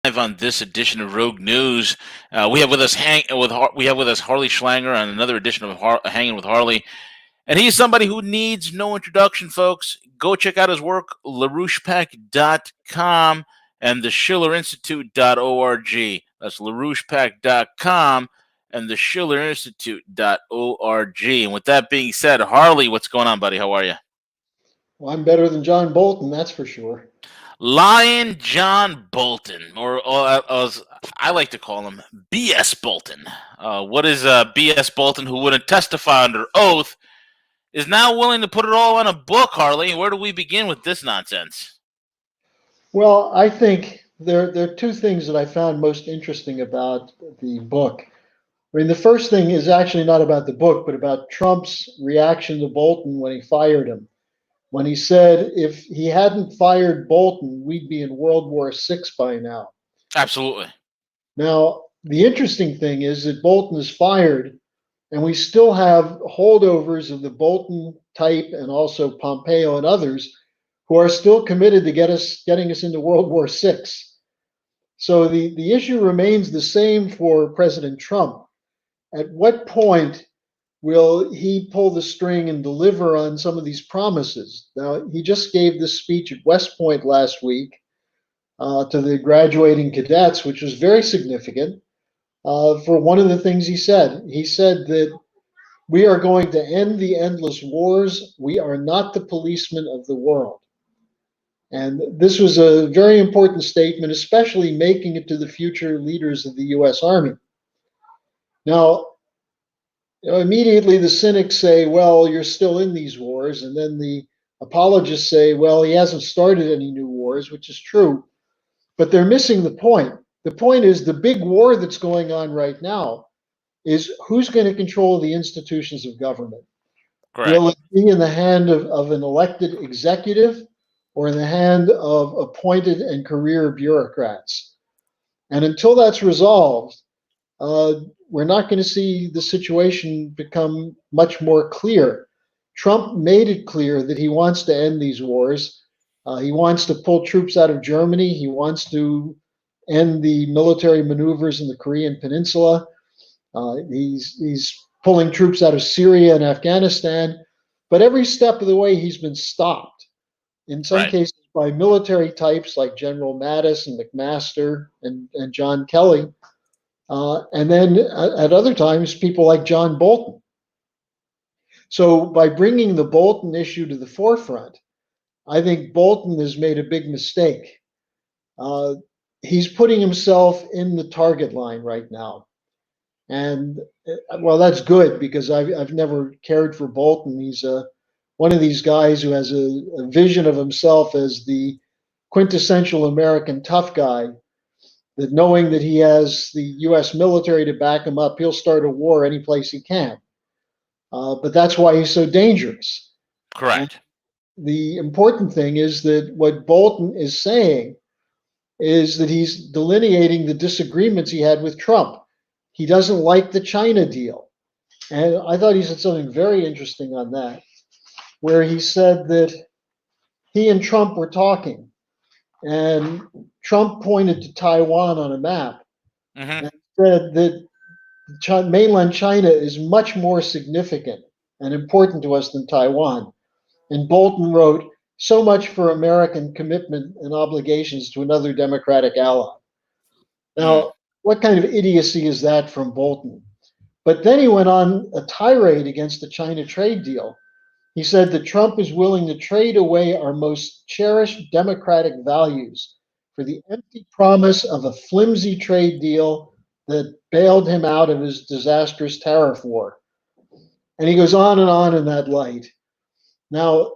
Live on this edition of Rogue News. We have with us Harley Schlanger on another edition of Hanging with Harley, and he's somebody who needs no introduction, folks. Go check out his work, LaRouchePack.com and the SchillerInstitute.org. That's LaRouchePack.com and the SchillerInstitute.org. And with that being said, Harley, what's going on, buddy? How are you? Well, I'm better than John Bolton, that's for sure. Lion John Bolton, or as I like to call him, B.S. Bolton. What is B.S. Bolton, who wouldn't testify under oath, is now willing to put it all on a book, Harley? Where do we begin with this nonsense? Well, I think there are two things that I found most interesting about the book. I mean, the first thing is actually not about the book, but about Trump's reaction to Bolton when he fired him. When he said if he hadn't fired Bolton, we'd be in World War VI by now. Absolutely. Now, the interesting thing is that Bolton is fired, and we still have holdovers of the Bolton type and also Pompeo and others who are still committed to getting us into World War VI. So the issue remains the same for President Trump. At what point will he pull the string and deliver on some of these promises? Now, he just gave this speech at West Point last week to the graduating cadets, which was very significant for one of the things he said. He said that we are going to end the endless wars. We are not the policemen of the world. And this was a very important statement, especially making it to the future leaders of the U.S. Army. Now, immediately the cynics say, well, you're still in these wars. And then the apologists say, well, he hasn't started any new wars, which is true. But they're missing the point. The point is the big war that's going on right now is who's going to control the institutions of government? Correct. Will it be in the hand of an elected executive or in the hand of appointed and career bureaucrats? And until that's resolved, we're not going to see the situation become much more clear. Trump made it clear that he wants to end these wars. He wants to pull troops out of Germany. He wants to end the military maneuvers in the Korean Peninsula. He's pulling troops out of Syria and Afghanistan. But every step of the way, he's been stopped. In some cases, by military types like General Mattis and McMaster and John Kelly. And then at other times, people like John Bolton. So by bringing the Bolton issue to the forefront, I think Bolton has made a big mistake. He's putting himself in the target line right now. And well, that's good because I've never cared for Bolton. He's one of these guys who has a vision of himself as the quintessential American tough guy, that knowing that he has the U.S. military to back him up, he'll start a war any place he can. But that's why he's so dangerous. Correct. And the important thing is that what Bolton is saying is that he's delineating the disagreements he had with Trump. He doesn't like the China deal. And I thought he said something very interesting on that, where he said that he and Trump were talking, and Trump pointed to Taiwan on a map and said that mainland China is much more significant and important to us than Taiwan. And Bolton wrote, so much for American commitment and obligations to another democratic ally. Now, what kind of idiocy is that from Bolton? But then he went on a tirade against the China trade deal. He said that Trump is willing to trade away our most cherished democratic values for the empty promise of a flimsy trade deal that bailed him out of his disastrous tariff war. And he goes on and on in that light. Now,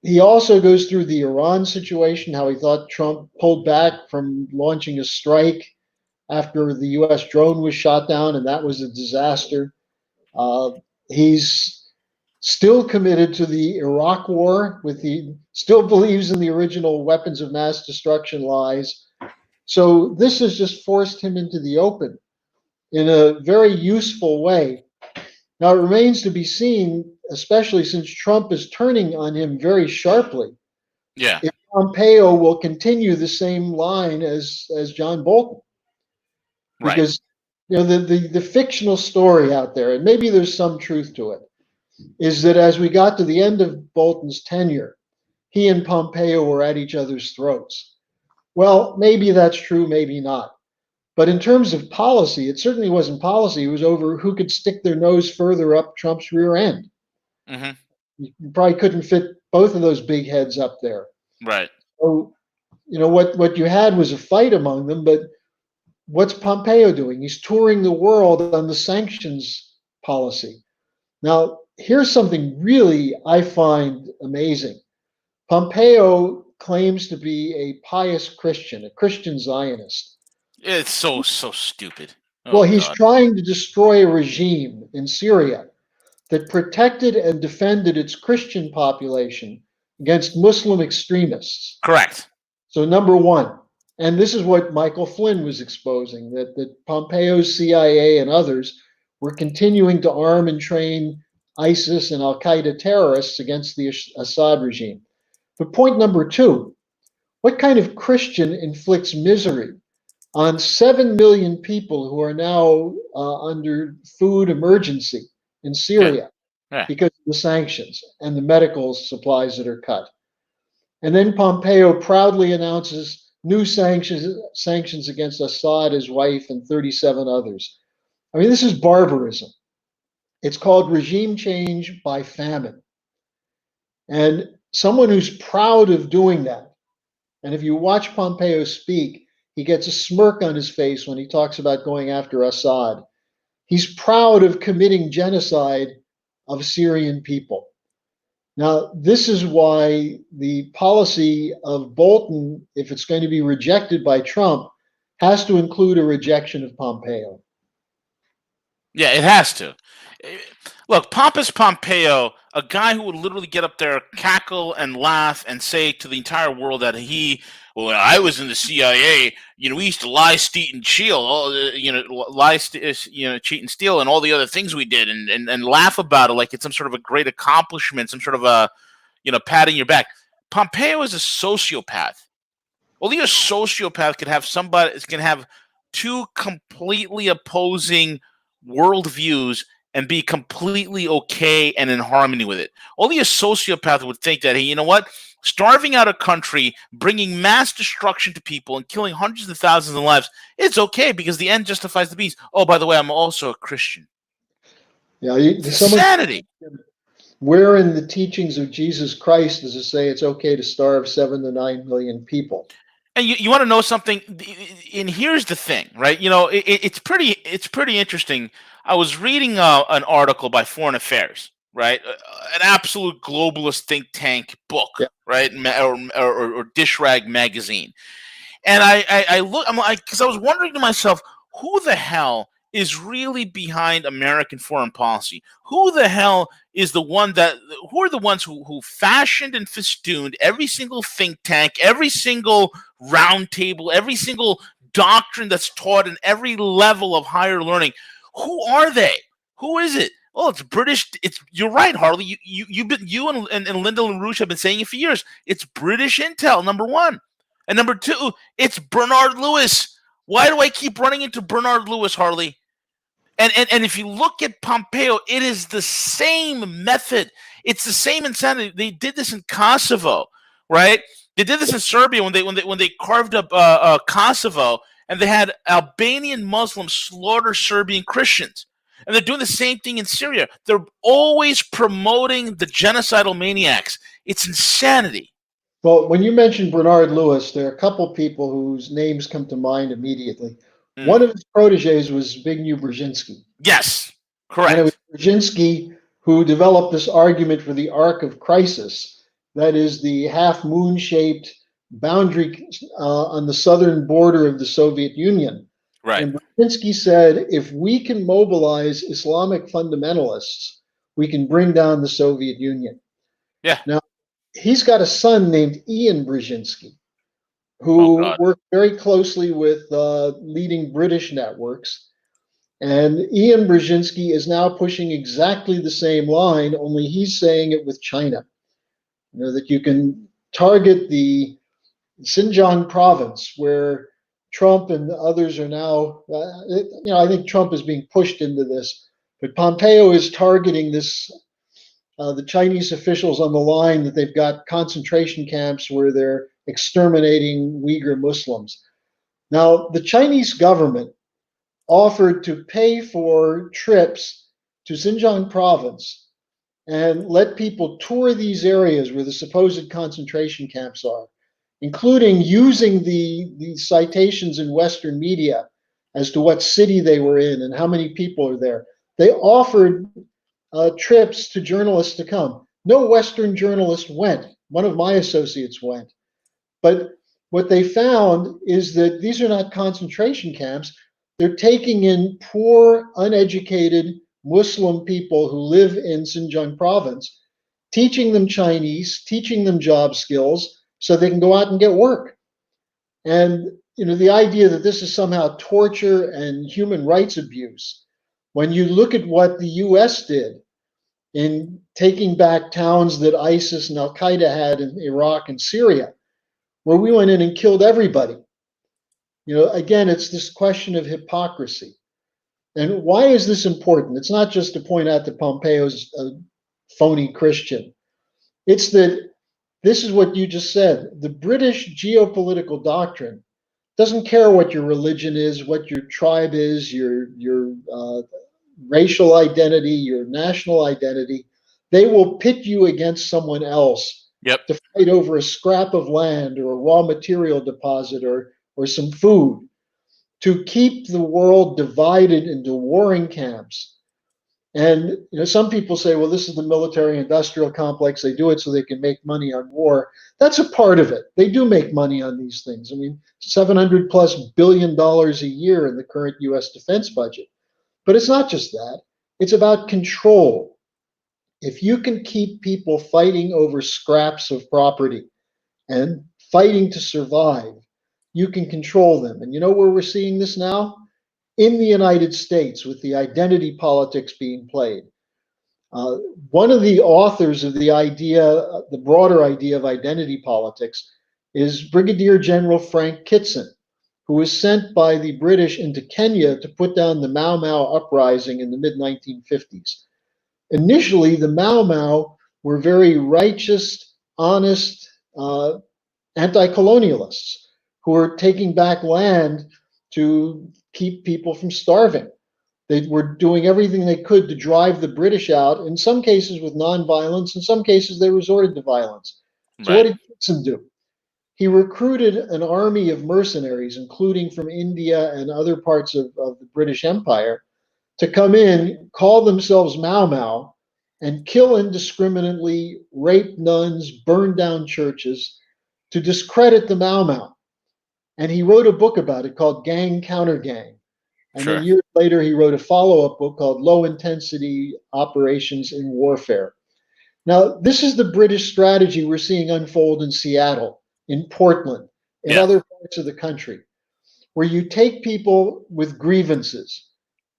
he also goes through the Iran situation, how he thought Trump pulled back from launching a strike after the U.S. drone was shot down, and that was a disaster. He's still committed to the Iraq war, still believes in the original weapons of mass destruction lies. So this has just forced him into the open in a very useful way. Now, it remains to be seen, especially since Trump is turning on him very sharply. Yeah. If Pompeo will continue the same line as John Bolton, Right. because the fictional story out there, and maybe there's some truth to it, is that as we got to the end of Bolton's tenure, he and Pompeo were at each other's throats. Well, maybe that's true, maybe not. But in terms of policy, it certainly wasn't policy. It was over who could stick their nose further up Trump's rear end. Hmm. You probably couldn't fit both of those big heads up there. Right. So, what you had was a fight among them, but what's Pompeo doing? He's touring the world on the sanctions policy. Now, here's something really I find amazing. Pompeo claims to be a pious Christian, a Christian Zionist. It's so stupid. Well, Oh he's God. trying to destroy a regime in Syria that protected and defended its Christian population against Muslim extremists. Correct. So, number one, and this is what Michael Flynn was exposing, that Pompeo's CIA and others were continuing to arm and train ISIS and Al Qaeda terrorists against the Assad regime. But point number two, what kind of Christian inflicts misery on 7 million people who are now under food emergency in Yeah. Syria Yeah. because of the sanctions and the medical supplies that are cut? And then Pompeo proudly announces new sanctions against Assad, his wife, and 37 others. I mean, this is barbarism. It's called regime change by famine. And someone who's proud of doing that, and if you watch Pompeo speak, he gets a smirk on his face when he talks about going after Assad. He's proud of committing genocide of Syrian people. Now, this is why the policy of Bolton, if it's going to be rejected by Trump, has to include a rejection of Pompeo. Yeah, it has to. Eh, Look, Pompous Pompeo, a guy who would literally get up there, cackle and laugh, and say to the entire world that well, when I was in the CIA, we used to lie, steal, and steal, cheat and steal, and all the other things we did, and laugh about it like it's some sort of a great accomplishment, some sort of a, patting your back. Pompeo is a sociopath. Only a sociopath can have two completely opposing worldviews and be completely okay and in harmony with it. Only a sociopath would think that, hey, you know what? Starving out a country, bringing mass destruction to people, and killing hundreds of thousands of lives, it's okay because the end justifies the means. Oh, by the way, I'm also a Christian. Yeah, It's insanity. where in the teachings of Jesus Christ does it say it's okay to starve 7 to 9 million people? And you want to know something? And here's the thing, right? It's pretty interesting. I was reading an article by Foreign Affairs, right? An absolute globalist think tank book, Yeah. right? Or Dish Rag magazine. And I look, I'm like, because I was wondering to myself, who the hell is really behind American foreign policy? Who the hell is who are the ones who fashioned and festooned every single think tank, every single roundtable, every single doctrine that's taught in every level of higher learning? Who are they? Who is it? Oh, it's British. You're right, Harley. You and Linda LaRouche have been saying it for years. It's British intel, number one. And number two, it's Bernard Lewis. Why do I keep running into Bernard Lewis, Harley? And if you look at Pompeo, it is the same method. It's the same insanity. They did this in Kosovo, right? They did this in Serbia when they carved up Kosovo, and they had Albanian Muslims slaughter Serbian Christians. And they're doing the same thing in Syria. They're always promoting the genocidal maniacs. It's insanity. Well, when you mentioned Bernard Lewis, there are a couple people whose names come to mind immediately. Mm. One of his proteges was Zbigniew Brzezinski. Yes, And it was correct. Brzezinski who developed this argument for the arc of crisis. That is the half moon shaped boundary on the southern border of the Soviet Union. Right. And Brzezinski said, if we can mobilize Islamic fundamentalists, we can bring down the Soviet Union. Yeah. Now, he's got a son named Ian Brzezinski, Oh who God. worked very closely with leading British networks. And Ian Brzezinski is now pushing exactly the same line, only he's saying it with China. That you can target the Xinjiang province, where Trump and others are now, I think Trump is being pushed into this, but Pompeo is targeting this, the Chinese officials on the line that they've got concentration camps where they're exterminating Uyghur Muslims. Now, the Chinese government offered to pay for trips to Xinjiang province and let people tour these areas where the supposed concentration camps are, including using the citations in Western media as to what city they were in and how many people are there. They offered trips to journalists to come. No Western journalist went. One of my associates went. But what they found is that these are not concentration camps. They're taking in poor, uneducated Muslim people who live in Xinjiang province, teaching them Chinese, teaching them job skills so they can go out and get work. And the idea that this is somehow torture and human rights abuse, when you look at what the US did in taking back towns that ISIS and Al Qaeda had in Iraq and Syria, where we went in and killed everybody. Again, it's this question of hypocrisy. And why is this important? It's not just to point out that Pompeo's a phony Christian. It's that this is what you just said. The British geopolitical doctrine doesn't care what your religion is, what your tribe is, your racial identity, your national identity. They will pit you against someone else Yep. to fight over a scrap of land or a raw material deposit or some food, to keep the world divided into warring camps. And some people say, well, this is the military industrial complex. They do it so they can make money on war. That's a part of it. They do make money on these things. I mean, $700+ billion a year in the current US defense budget. But it's not just that. It's about control. If you can keep people fighting over scraps of property and fighting to survive, you can control them. And you know where we're seeing this now? In the United States, with the identity politics being played. Uh, One of the authors of the idea, the broader idea of identity politics, is Brigadier General Frank Kitson, who was sent by the British into Kenya to put down the Mau Mau uprising in the mid 1950s. Initially, the Mau Mau were very righteous, honest, anti-colonialists who were taking back land to keep people from starving. They were doing everything they could to drive the British out, in some cases with nonviolence, in some cases they resorted to violence. So what Right. did Kitson do? He recruited an army of mercenaries, including from India and other parts of the British Empire, to come in, call themselves Mau Mau, and kill indiscriminately, rape nuns, burn down churches, to discredit the Mau Mau. And he wrote a book about it called Gang Counter Gang. And then Sure. years later, he wrote a follow up book called Low Intensity Operations in Warfare. Now, this is the British strategy we're seeing unfold in Seattle, in Portland, in Yeah. other parts of the country, where you take people with grievances.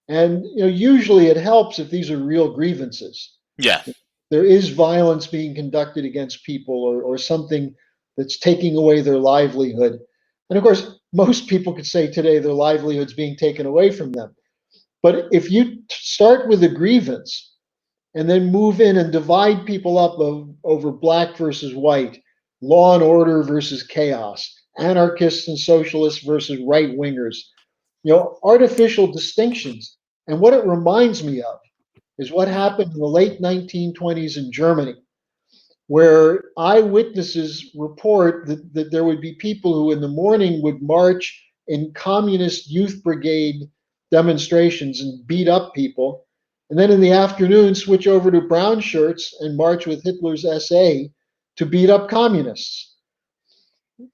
And usually it helps if these are real grievances. Yeah. There is violence being conducted against people, or something that's taking away their livelihood. And of course, most people could say today their livelihood's being taken away from them. But if you start with a grievance and then move in and divide people up over black versus white, law and order versus chaos, anarchists and socialists versus right wingers, artificial distinctions. And what it reminds me of is what happened in the late 1920s in Germany, where eyewitnesses report that there would be people who in the morning would march in communist youth brigade demonstrations and beat up people, and then in the afternoon switch over to brown shirts and march with Hitler's SA to beat up communists.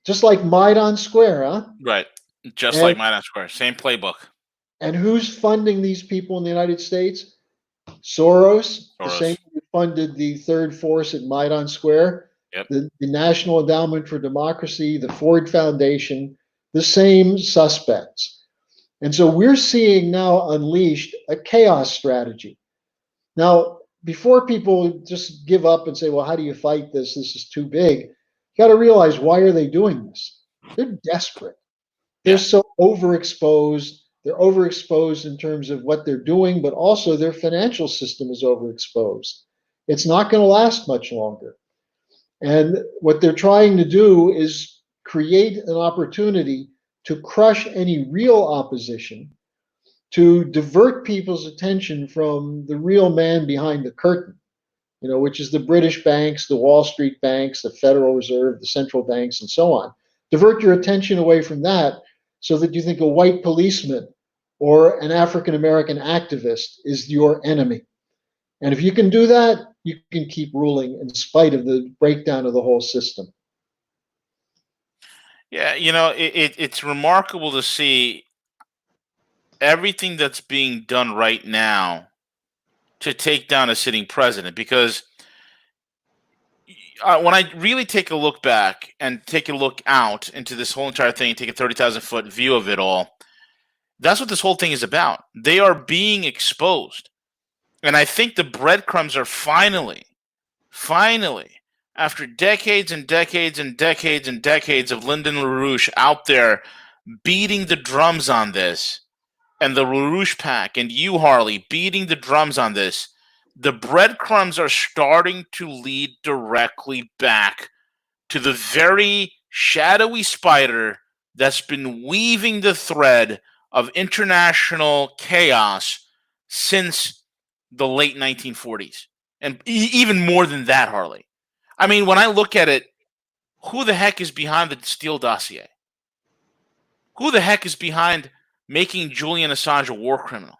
Just like Maidan Square, huh? Right. Just And like Minot Square. Same playbook. and who's funding these people in the United States? Soros, the same Soros. who funded the Third Force at Maidan Square, Yep. the National Endowment for Democracy, the Ford Foundation, the same suspects. And so we're seeing now unleashed a chaos strategy. Now, before people just give up and say, well, how do you fight this? This is too big. got to realize, why are they doing this? They're desperate. They're Yeah. so overexposed. They're overexposed in terms of what they're doing, but also their financial system is overexposed. It's not going to last much longer. And what they're trying to do is create an opportunity to crush any real opposition, to divert people's attention from the real man behind the curtain, which is the British banks, the Wall Street banks, the Federal Reserve, the central banks, and so on. Divert your attention away from that so that you think a white policeman or an African American activist is your enemy. And if you can do that, you can keep ruling in spite of the breakdown of the whole system. Yeah, it's remarkable to see everything that's being done right now to take down a sitting president. Because when I really take a look back and take a look out into this whole entire thing, take a 30,000-foot view of it all, that's what this whole thing is about. They are being exposed. And I think the breadcrumbs are finally, after decades and decades and decades and decades of Lyndon LaRouche out there beating the drums on this, and the LaRouche pack and you, Harley, beating the drums on this, the breadcrumbs are starting to lead directly back to the very shadowy spider that's been weaving the thread of international chaos since the late 1940s. And even more than that, Harley. I mean, when I look at it, who the heck is behind the Steele dossier? Who the heck is behind making Julian Assange a war criminal?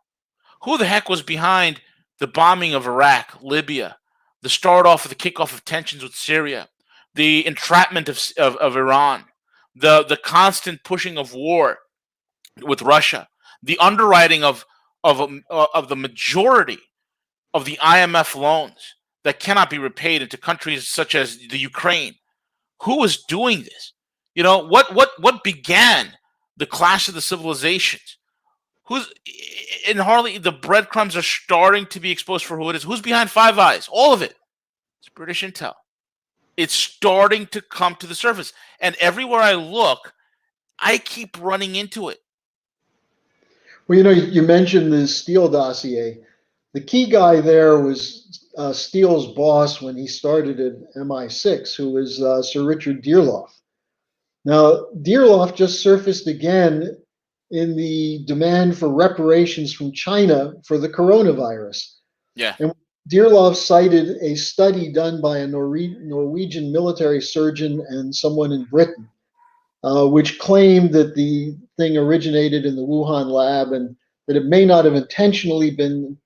Who the heck was behind the bombing of Iraq, Libya, the start off of the kickoff of tensions with Syria, the entrapment of Iran, the constant pushing of war with Russia, the underwriting of the majority of the IMF loans that cannot be repaid into countries such as the Ukraine? Who was doing this? What began the clash of the civilizations? Who's in Harley? The breadcrumbs are starting to be exposed for who it is. Who's behind Five Eyes? All of it. It's British intel. It's starting to come to the surface, and everywhere I look, I keep running into it. Well, you mentioned the Steele dossier. The key guy there was Steele's boss when he started at MI6, who was Sir Richard Dearloffe. Now, Dearloffe just surfaced again in the demand for reparations from China for the coronavirus. Yeah. And Dearloffe cited a study done by a Norwegian military surgeon and someone in Britain, which claimed that the thing originated in the Wuhan lab and that it may not have intentionally been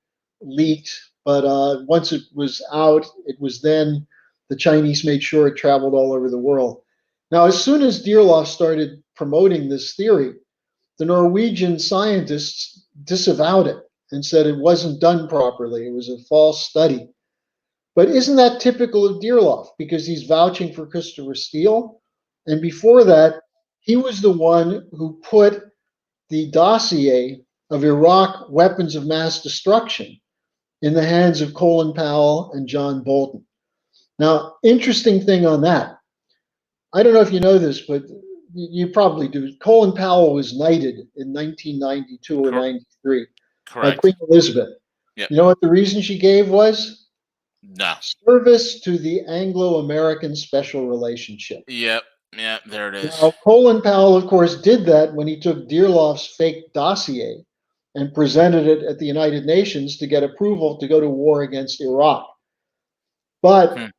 leaked, but once it was out, it was then the Chinese made sure it traveled all over the world. Now, as soon as Dearloffe started promoting this theory, the Norwegian scientists disavowed it and said it wasn't done properly. It was a false study. But isn't that typical of Dearloffe? Because he's vouching for Christopher Steele. And before that, he was the one who put the dossier of Iraq weapons of mass destruction in the hands of Colin Powell and John Bolton. Now, interesting thing on that. I don't know if you know this, but you probably do. Colin Powell was knighted in 1992 or 93 by Correct. Queen Elizabeth. Yep. You know what the reason she gave was? No. Service to the Anglo-American special relationship. Yep. Yeah, there it is. Now, Colin Powell, of course, did that when he took Dearloffe's fake dossier and presented it at the United Nations to get approval to go to war against Iraq. But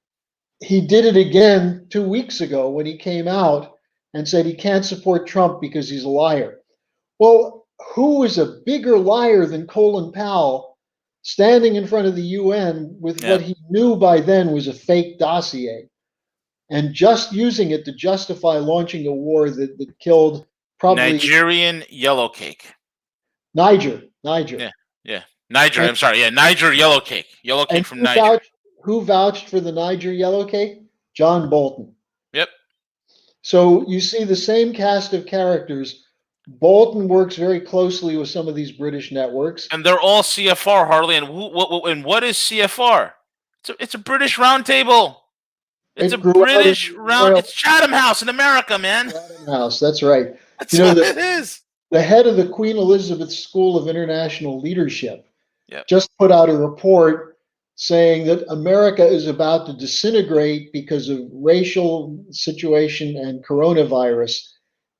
he did it again 2 weeks ago when he came out and said he can't support Trump because he's a liar. Well, who is a bigger liar than Colin Powell standing in front of the UN with what he knew by then was a fake dossier and just using it to justify launching a war that killed probably Nigerian yellow cake. Niger. Yeah. Niger. I'm sorry. Yeah, Niger yellow cake. Yellow cake from Niger. Who vouched for the Niger yellow cake? John Bolton. Yep. So you see the same cast of characters. Bolton works very closely with some of these British networks, and they're all CFR, Harley. And what is CFR? It's a British roundtable. It's a It grew out of British the round. royal It's Chatham House in America, man. Chatham House. That's right. That's You know, what it is. the head of the Queen Elizabeth School of International Leadership Yep. just put out a report saying that America is about to disintegrate because of racial situation and coronavirus,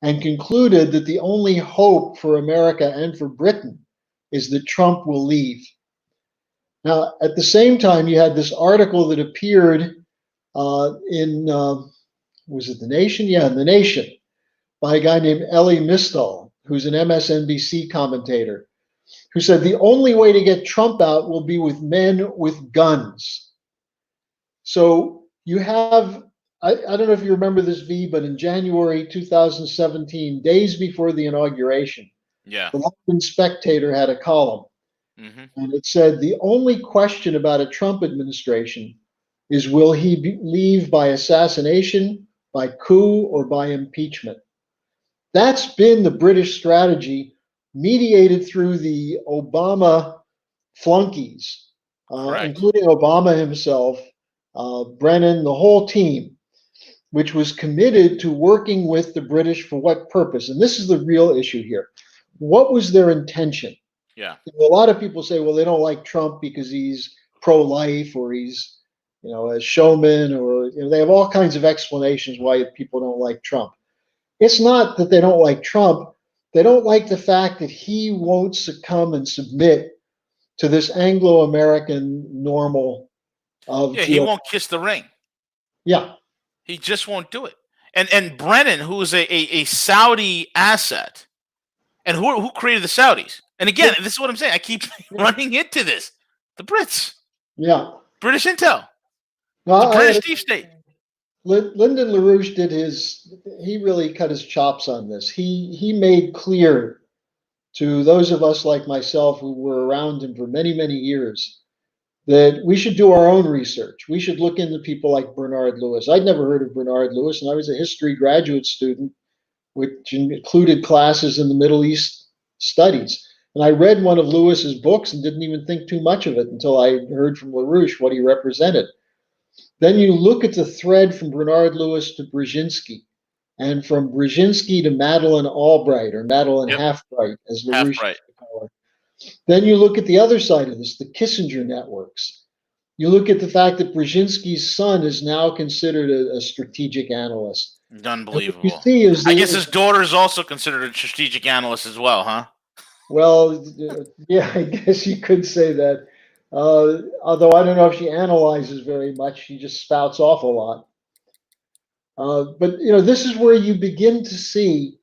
and concluded that the only hope for America and for Britain is that Trump will leave. Now, at the same time, you had this article that appeared in, was it The Nation? Yeah, in The Nation, by a guy named Elie Mystal, who's an MSNBC commentator, who said the only way to get Trump out will be with men with guns. So you have, I don't know if you remember this, V, but in January 2017, days before the inauguration, Yeah. the London Spectator had a column, Hmm. and it said the only question about a Trump administration is will he leave by assassination, by coup, or by impeachment? That's been the British strategy, mediated through the Obama flunkies, Correct. including Obama himself, Brennan, the whole team, which was committed to working with the British for what purpose? And this is the real issue here. What was their intention? Yeah. A lot of people say, well, they don't like Trump because he's pro-life or he's, a showman, or they have all kinds of explanations why people don't like Trump. It's not that they don't like Trump. They don't like the fact that he won't succumb and submit to this Anglo-American normal of Yeah. He geo. won't kiss the ring. Yeah, He just won't do it. And Brennan, who is a Saudi asset, and who created the Saudis? And again, this is what I'm saying. I keep running into this. The Brits, yeah. British intel, No, the British deep state. Lyndon LaRouche did his. He really cut his chops on this. He made clear to those of us like myself who were around him for many many years that we should do our own research. We should look into people like Bernard Lewis. I'd never heard of Bernard Lewis, and I was a history graduate student, which included classes in the Middle East studies. And I read one of Lewis's books and didn't even think too much of it until I heard from LaRouche what he represented. Then you look at the thread from Bernard Lewis to Brzezinski, and from Brzezinski to Madeleine Albright, or Madeleine Yep. Halfbright, as Half LaRouche right. used to call her. Then you look at the other side of this, the Kissinger networks. You look at the fact that Brzezinski's son is now considered a strategic analyst. And what you Unbelievable. see I guess his daughter is also considered a strategic analyst as well, huh? well, yeah, I guess you could say that. Although I don't know if she analyzes very much, she just spouts off a lot. But this is where you begin to see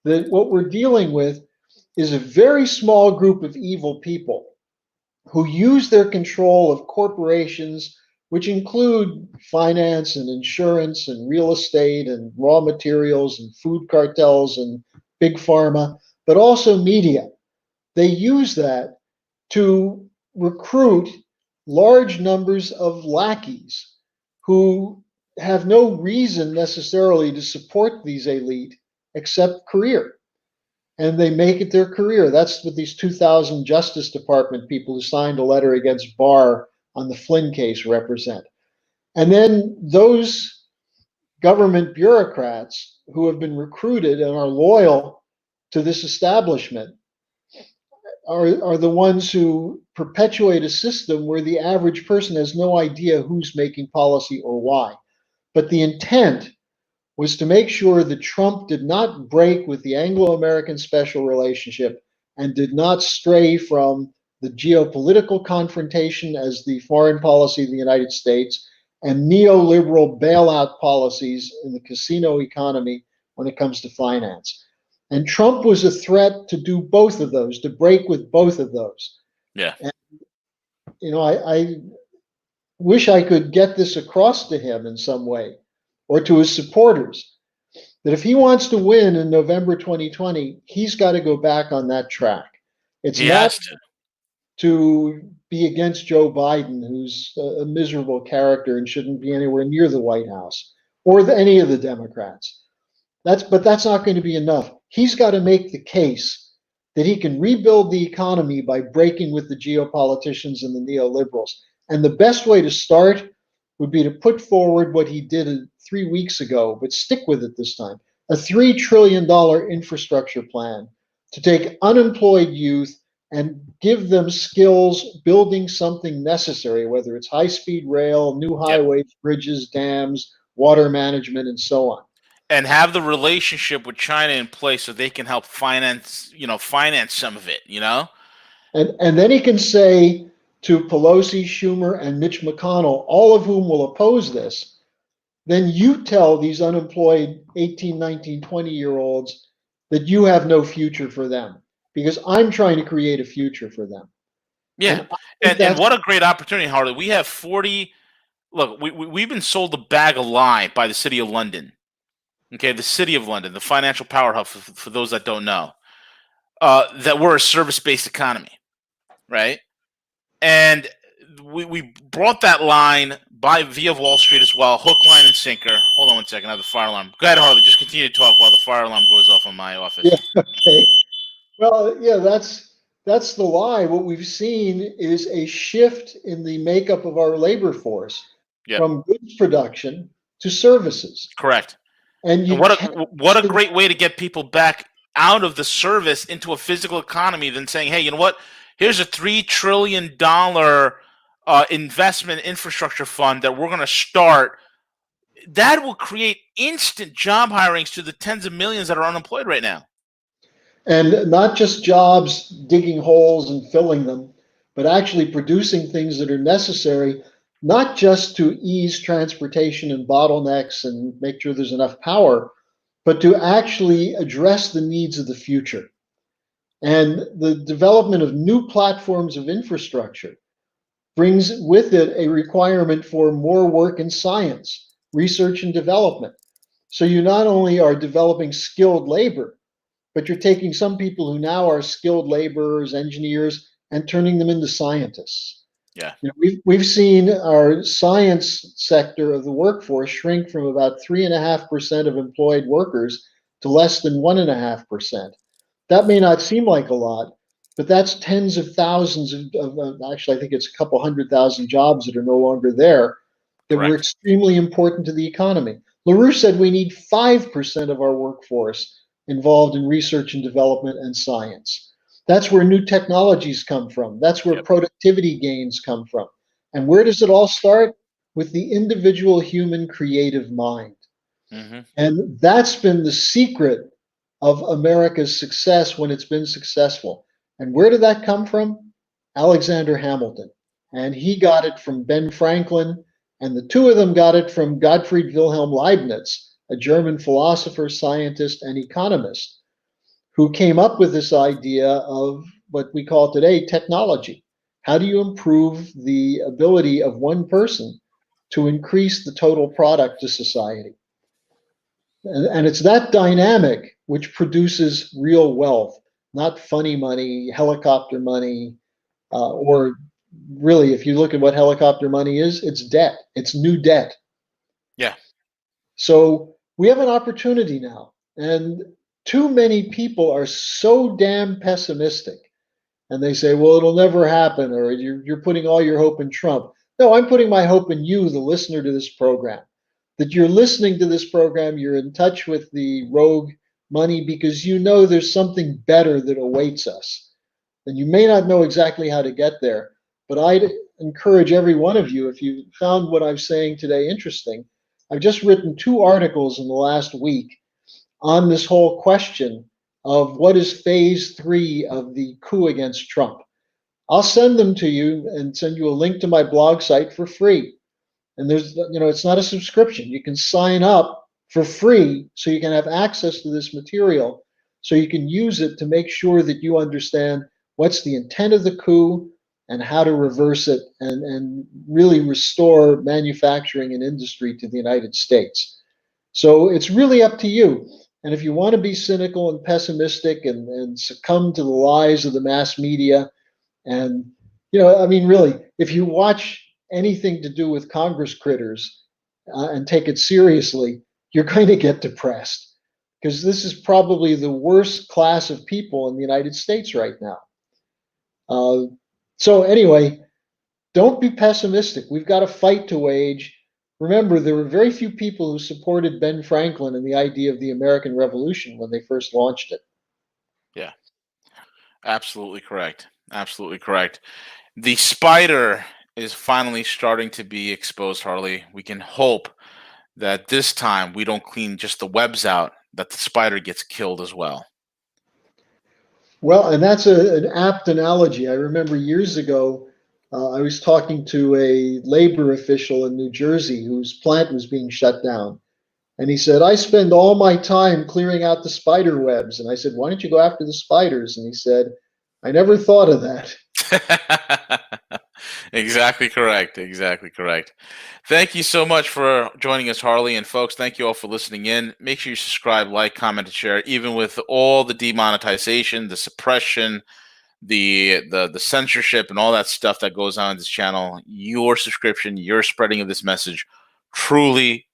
that what we're dealing with is a very small group of evil people who use their control of corporations, which include finance and insurance and real estate and raw materials and food cartels and big pharma, but also media. They use that to recruit large numbers of lackeys who have no reason necessarily to support these elite except career. And they make it their career. That's what these 2,000 Justice Department people who signed a letter against Barr on the Flynn case represent. And then those government bureaucrats who have been recruited and are loyal to this establishment are the ones who perpetuate a system where the average person has no idea who's making policy or why. But the intent was to make sure that Trump did not break with the Anglo American special relationship and did not stray from the geopolitical confrontation as the foreign policy of the United States and neoliberal bailout policies in the casino economy when it comes to finance. And Trump was a threat to do both of those, to break with both of those. Yeah. And, I wish I could get this across to him in some way or to his supporters that if he wants to win in November 2020, he's got to go back on that track. It's He not has to. to be against Joe Biden, who's a miserable character and shouldn't be anywhere near the White House or any of the Democrats. But that's not going to be enough. He's got to make the case that he can rebuild the economy by breaking with the geopoliticians and the neoliberals. And the best way to start would be to put forward what he did 3 weeks ago, but stick with it this time. A $3 trillion infrastructure plan to take unemployed youth and give them skills building something necessary, whether it's high speed rail, new Yep. highways, bridges, dams, water management, and so on. And have the relationship with China in place so they can help finance some of it, And then he can say to Pelosi, Schumer, and Mitch McConnell, all of whom will oppose this, then you tell these unemployed 18, 19, 20-year olds that you have no future for them because I'm trying to create a future for them. Yeah. And I think And that's what a great opportunity, Harley. We have 40. Look, we've been sold a bag of lie by the city of London. Okay, the city of London, the financial powerhouse, for those that don't know, that we're a service-based economy, right? And we brought that line by via Wall Street as well, hook, line, and sinker. Hold on one second, I have the fire alarm. Go ahead, Harley. Just continue to talk while the fire alarm goes off in my office. yeah, okay. Well, yeah, that's the lie. What we've seen is a shift in the makeup of our labor force Yep, from goods production to services. correct. And And you can't what a great way to get people back out of the service into a physical economy than saying, hey, you know what? Here's a $3 trillion investment infrastructure fund that we're going to start. That will create instant job hirings to the tens of millions that are unemployed right now. and not just jobs digging holes and filling them, but actually producing things that are necessary, not just to ease transportation and bottlenecks and make sure there's enough power, but to actually address the needs of the future. And the development of new platforms of infrastructure brings with it a requirement for more work in science, research, and development. So you not only are developing skilled labor, but you're taking some people who now are skilled laborers, engineers, and turning them into scientists. Yeah, We've seen our science sector of the workforce shrink from about 3.5% of employed workers to less than 1.5%. That may not seem like a lot, but that's tens of thousands actually, I think it's a couple 100,000 jobs that are no longer there that were correct. extremely important to the economy. LaRue said we need 5% of our workforce involved in research and development and science. That's where new technologies come from. That's where Yep. productivity gains come from. And where does it all start? With the individual human creative mind. Mm-hmm. And that's been the secret of America's success when it's been successful. And where did that come from? Alexander Hamilton. And he got it from Ben Franklin, and the two of them got it from Gottfried Wilhelm Leibniz, a German philosopher, scientist, and economist, who came up with this idea of what we call today technology. How do you improve the ability of one person to increase the total product to society? And it's that dynamic which produces real wealth, not funny money, helicopter money, or really, if you look at what helicopter money is, it's debt. It's new debt. Yeah. So we have an opportunity now. And too many people are so damn pessimistic. And they say, well, it'll never happen, or you're putting all your hope in Trump. No, I'm putting my hope in you, the listener to this program, that you're listening to this program, you're in touch with the rogue money because you know there's something better that awaits us. And you may not know exactly how to get there, but I'd encourage every one of you, if you found what I'm saying today interesting, I've just written 2 articles in the last week on this whole question of what is phase 3 of the coup against Trump. I'll send them to you and send you a link to my blog site for free. And it's not a subscription. You can sign up for free so you can have access to this material so you can use it to make sure that you understand what's the intent of the coup and how to reverse it and really restore manufacturing and industry to the United States. So it's really up to you. And if you want to be cynical and pessimistic and succumb to the lies of the mass media, and, I mean, really, if you watch anything to do with Congress critters and take it seriously, you're going to get depressed because this is probably the worst class of people in the United States right now. So, anyway, don't be pessimistic. We've got a fight to wage. remember, there were very few people who supported Ben Franklin and the idea of the American Revolution when they first launched it. Yeah, absolutely correct. Absolutely correct. The spider is finally starting to be exposed, Harley. We can hope that this time we don't clean just the webs out, that the spider gets killed as well. Well, and that's an apt analogy. I remember years ago, I was talking to a labor official in New Jersey whose plant was being shut down. And he said, I spend all my time clearing out the spider webs. And I said, why don't you go after the spiders? And he said, I never thought of that. Exactly correct. Exactly correct. Thank you so much for joining us, Harley. And folks, thank you all for listening in. Make sure you subscribe, like, comment, and share. Even with all the demonetization, the suppression, the censorship, and all that stuff that goes on in this channel, your subscription, your spreading of this message truly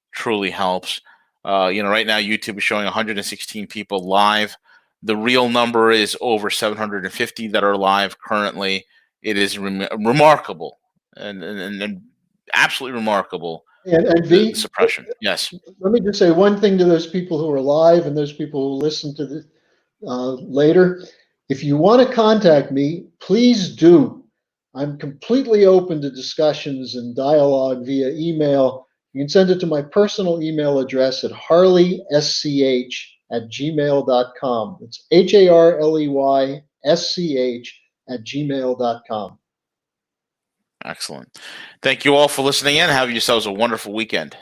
helps. Right now YouTube is showing 116 people live. The real number is over 750 that are live currently. It is remarkable and absolutely remarkable, And the V, suppression. Yes. let me just say one thing to those people who are live and those people who listen to this later. If you want to contact me, please do. I'm completely open to discussions and dialogue via email. You can send it to my personal email address at harleysch@gmail.com. It's harleysch@gmail.com. Excellent. Thank you all for listening in. Have yourselves a wonderful weekend.